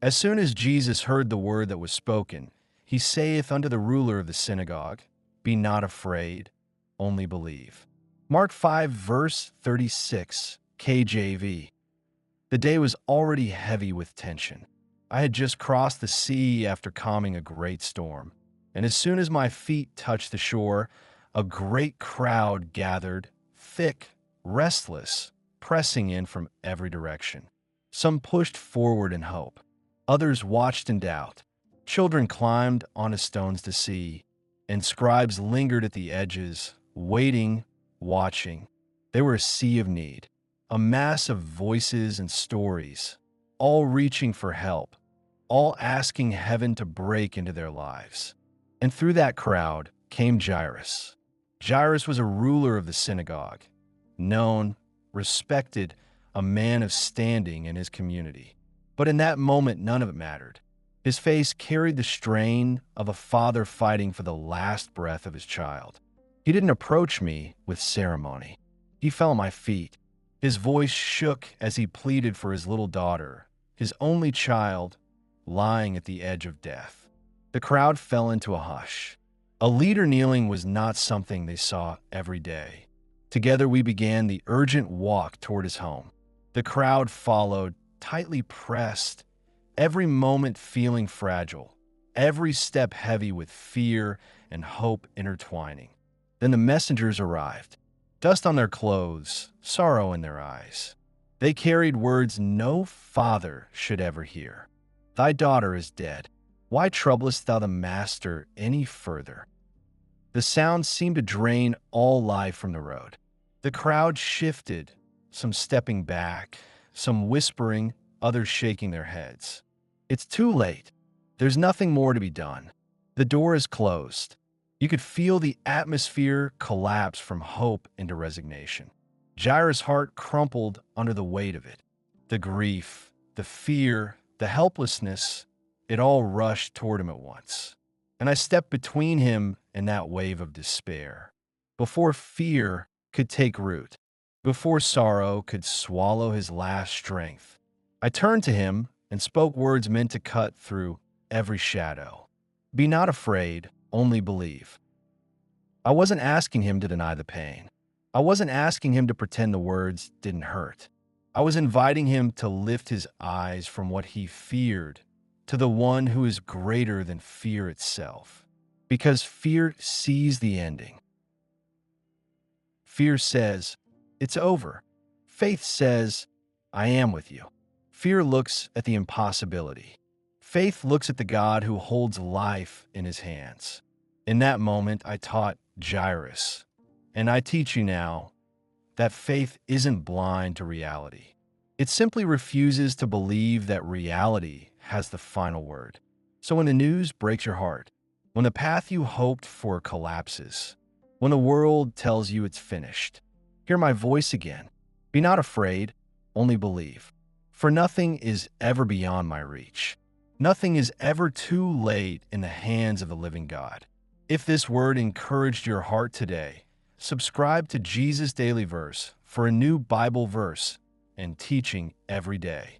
As soon as Jesus heard the word that was spoken, he saith unto the ruler of the synagogue, Be not afraid, only believe. Mark 5, verse 36, KJV. The day was already heavy with tension. I had just crossed the sea after calming a great storm, and as soon as my feet touched the shore, a great crowd gathered, thick, restless, pressing in from every direction. Some pushed forward in hope. Others watched in doubt. Children climbed onto stones to see, and scribes lingered at the edges, waiting, watching. They were a sea of need, a mass of voices and stories, all reaching for help, all asking heaven to break into their lives. And through that crowd came Jairus. Jairus was a ruler of the synagogue, known, respected, a man of standing in his community. But in that moment, none of it mattered. His face carried the strain of a father fighting for the last breath of his child. He didn't approach me with ceremony. He fell at my feet. His voice shook as he pleaded for his little daughter, his only child, lying at the edge of death. The crowd fell into a hush. A leader kneeling was not something they saw every day. Together we began the urgent walk toward his home. The crowd followed, tightly pressed, every moment feeling fragile, every step heavy with fear and hope intertwining. Then the messengers arrived, dust on their clothes, sorrow in their eyes. They carried words no father should ever hear. Thy daughter is dead. Why troublest thou the master any further? The sound seemed to drain all life from the road. The crowd shifted, some stepping back, some whispering, others shaking their heads. It's too late. There's nothing more to be done. The door is closed. You could feel the atmosphere collapse from hope into resignation. Jairus' heart crumpled under the weight of it. The grief, the fear, the helplessness, it all rushed toward him at once. And I stepped between him and that wave of despair. Before fear could take root, before sorrow could swallow his last strength, I turned to him and spoke words meant to cut through every shadow. Be not afraid, only believe. I wasn't asking him to deny the pain. I wasn't asking him to pretend the words didn't hurt. I was inviting him to lift his eyes from what he feared to the one who is greater than fear itself. Because fear sees the ending. Fear says, it's over. Faith says, I am with you. Fear looks at the impossibility. Faith looks at the God who holds life in his hands. In that moment, I taught Jairus, and I teach you now, that faith isn't blind to reality. It simply refuses to believe that reality has the final word. So when the news breaks your heart, when the path you hoped for collapses, when the world tells you it's finished, hear my voice again. Be not afraid, only believe. For nothing is ever beyond my reach. Nothing is ever too late in the hands of the living God. If this word encouraged your heart today, subscribe to Jesus Daily Verse for a new Bible verse and teaching every day.